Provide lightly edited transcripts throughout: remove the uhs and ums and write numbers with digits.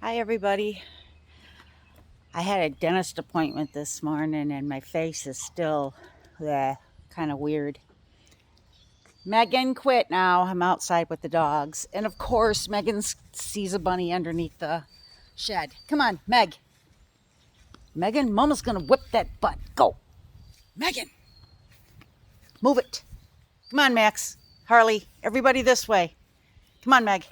Hi, everybody. I had a dentist appointment this morning and my face is still kind of weird. Megan, quit now. I'm outside with the dogs. And of course, Megan sees a bunny underneath the shed. Come on, Meg. Megan, Mama's going to whip that butt. Go. Megan, move it. Come on, Max. Harley, everybody this way. Come on, Meg.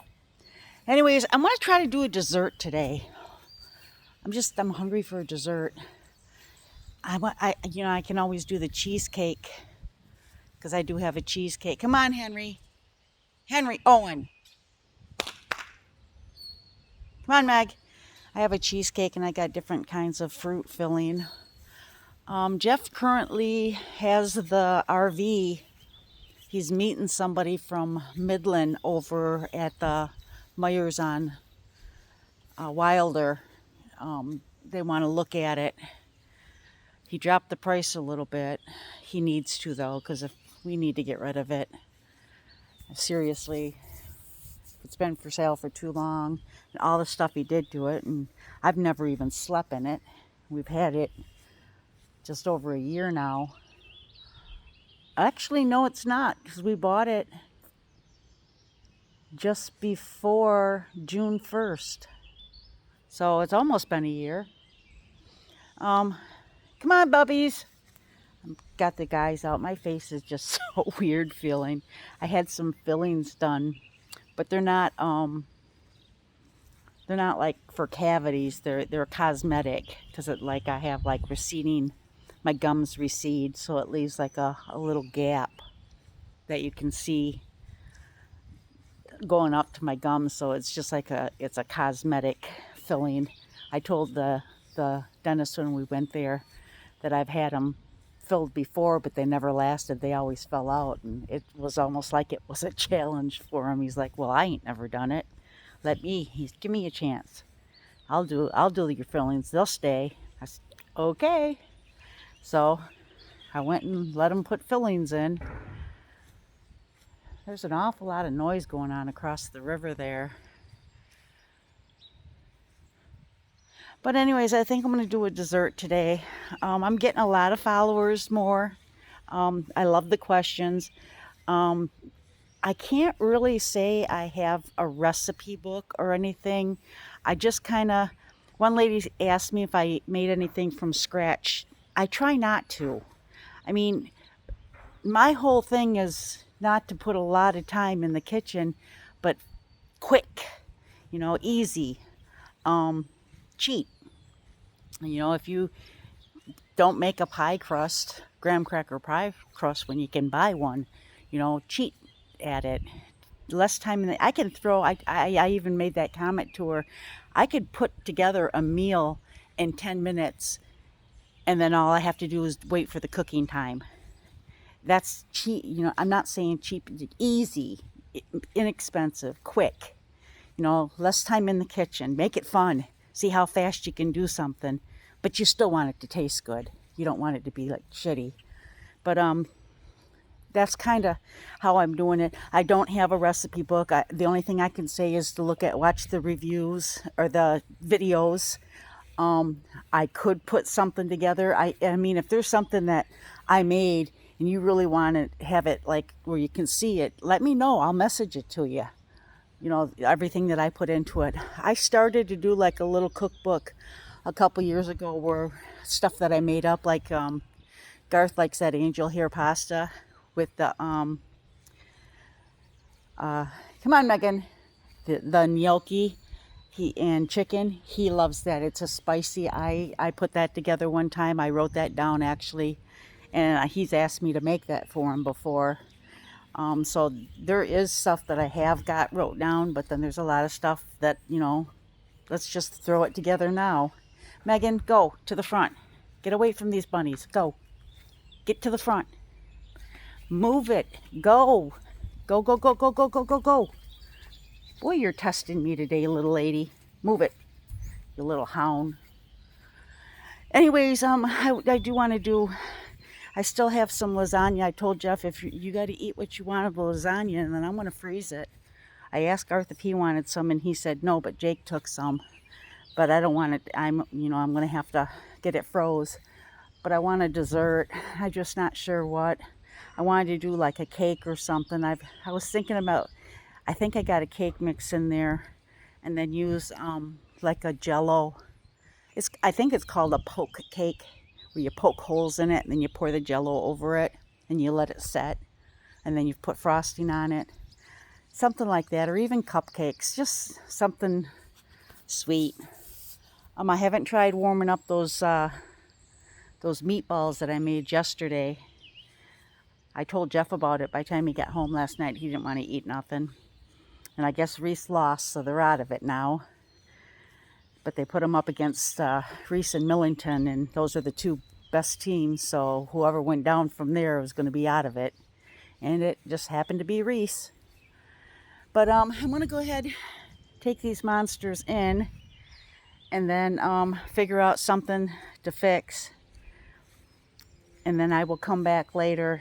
Anyways, I'm going to try to do a dessert today. I'm hungry for a dessert. I can always do the cheesecake because I do have a cheesecake. Come on, Henry. Henry Owen. Come on, Meg. I have a cheesecake and I got different kinds of fruit filling. Jeff currently has the RV. He's meeting somebody from Midland over at the Myers on Wilder. They want to look at it. He dropped the price a little bit. He needs to, though, because if we need to get rid of it. Seriously, it's been for sale for too long, and all the stuff he did to it, and I've never even slept in it. We've had it just over a year now. Actually, no, it's not, because we bought it just before June 1st. So it's almost been a year. Come on, bubbies. Got the guys out. My face is just so weird feeling. I had some fillings done, but they're not like for cavities. They're cosmetic because I have like receding, my gums recede, so it leaves like a little gap that you can see going up to my gums. So it's just like it's a cosmetic filling. I told the dentist when we went there that I've had them filled before, but they never lasted. They always fell out, and it was almost like it was a challenge for him. He's like, "Well, I ain't never done it. Give me a chance. I'll do your fillings. They'll stay." I said, "Okay." So I went and let him put fillings in. There's an awful lot of noise going on across the river there. But anyways, I think I'm going to do a dessert today. I'm getting a lot of followers more. I love the questions. I can't really say I have a recipe book or anything. I just kind of, one lady asked me if I made anything from scratch. I try not to. I mean, my whole thing is not to put a lot of time in the kitchen, but quick, easy, cheap. If you don't make a pie crust, graham cracker pie crust when you can buy one, cheat at it. Less time in I can throw, I even made that comment to her. I could put together a meal in 10 minutes and then all I have to do is wait for the cooking time. That's cheap. I'm not saying cheap, easy, inexpensive, quick. Less time in the kitchen. Make it fun. See how fast you can do something, but you still want it to taste good. You don't want it to be like shitty. But that's kind of how I'm doing it. I don't have a recipe book. The only thing I can say is to watch the reviews or the videos. I could put something together. I mean, if there's something that I made and you really want to have it like where you can see it, let me know. I'll message it to you. Everything that I put into it. I started to do like a little cookbook a couple years ago where stuff that I made up, like Garth likes that angel hair pasta with the come on, Megan, the gnocchi and chicken. He loves that. It's a spicy. I put that together one time. I wrote that down actually, and he's asked me to make that for him before. So there is stuff that I have got wrote down, but then there's a lot of stuff that, let's just throw it together now. Megan, go to the front. Get away from these bunnies. Go. Get to the front. Move it. Go. Go, go, go, go, go, go, go, go. Boy, you're testing me today, little lady. Move it, you little hound. Anyways, I do want to do, I still have some lasagna. I told Jeff if you got to eat what you want of the lasagna, and then I'm going to freeze it. I asked Garth if he wanted some, and he said no, but Jake took some. but I don't want it. I'm going to have to get it froze. But I want a dessert. I'm just not sure what. I wanted to do like a cake or something. I was thinking about, I think I got a cake mix in there, and then use like a Jello. I think it's called a poke cake, where you poke holes in it and then you pour the Jello over it and you let it set, and then you put frosting on it. Something like that, or even cupcakes, just something sweet. I haven't tried warming up those meatballs that I made yesterday. I told Jeff about it. By the time he got home last night, he didn't want to eat nothing. And I guess Reese lost, so they're out of it now. But they put them up against Reese and Millington, and those are the two best teams. So whoever went down from there was going to be out of it. And it just happened to be Reese. But I'm going to go ahead, take these monsters in, and then figure out something to fix. And then I will come back later.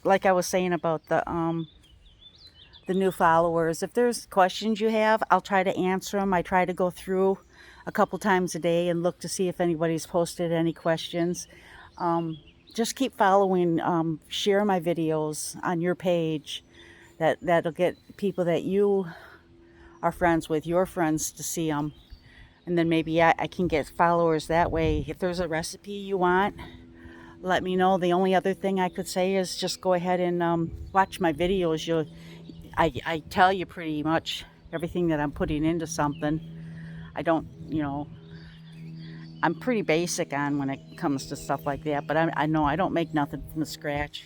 Like I was saying about the new followers, if there's questions you have, I'll try to answer them. I try to go through a couple times a day and look to see if anybody's posted any questions. Just keep following, share my videos on your page. That'll get people that you are friends with, your friends, to see them. And then maybe I can get followers that way. If there's a recipe you want, let me know. The only other thing I could say is just go ahead and watch my videos. I tell you pretty much everything that I'm putting into something. I don't, I'm pretty basic on when it comes to stuff like that, but I know I don't make nothing from scratch.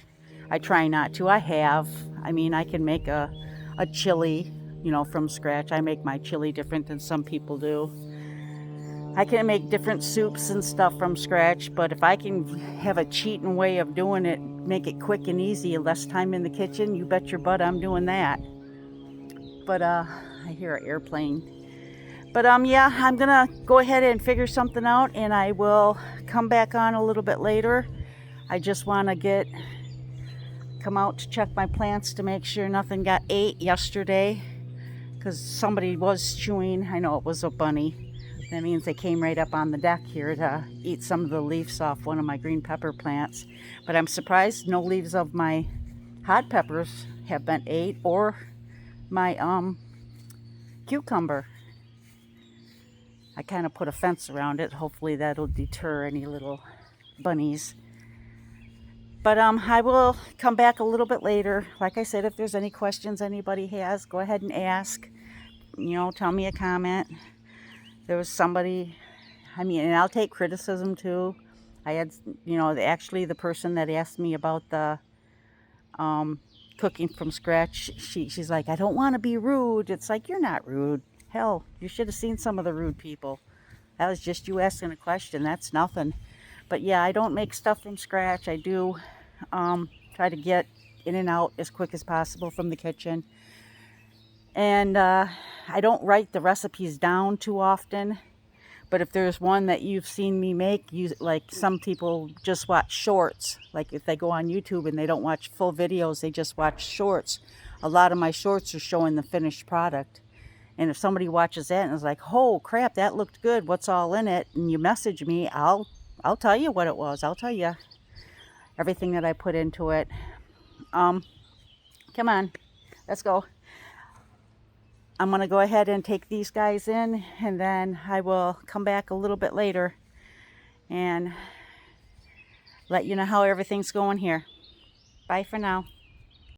I try not to. I can make a chili, from scratch. I make my chili different than some people do. I can make different soups and stuff from scratch, but if I can have a cheating way of doing it, make it quick and easy, less time in the kitchen, you bet your butt I'm doing that. But I hear an airplane. But yeah, I'm gonna go ahead and figure something out, and I will come back on a little bit later. I just want to come out to check my plants to make sure nothing got ate yesterday, because somebody was chewing. I know it was a bunny. That means they came right up on the deck here to eat some of the leaves off one of my green pepper plants. But I'm surprised no leaves of my hot peppers have been ate, or my cucumber. I kind of put a fence around it. Hopefully that'll deter any little bunnies. But I will come back a little bit later. Like I said, if there's any questions anybody has, go ahead and ask. Tell me a comment. There was somebody, and I'll take criticism too. I had, actually the person that asked me about the cooking from scratch, she's like, I don't want to be rude. It's like, you're not rude. Hell, you should have seen some of the rude people. That was just you asking a question. That's nothing. But yeah, I don't make stuff from scratch. I do try to get in and out as quick as possible from the kitchen. And I don't write the recipes down too often. But if there's one that you've seen me make, like some people just watch shorts. Like if they go on YouTube and they don't watch full videos, they just watch shorts. A lot of my shorts are showing the finished product. And if somebody watches that and is like, oh crap, that looked good, what's all in it? And you message me, I'll tell you what it was. I'll tell you everything that I put into it. Come on, let's go. I'm going to go ahead and take these guys in, and then I will come back a little bit later and let you know how everything's going here. Bye for now.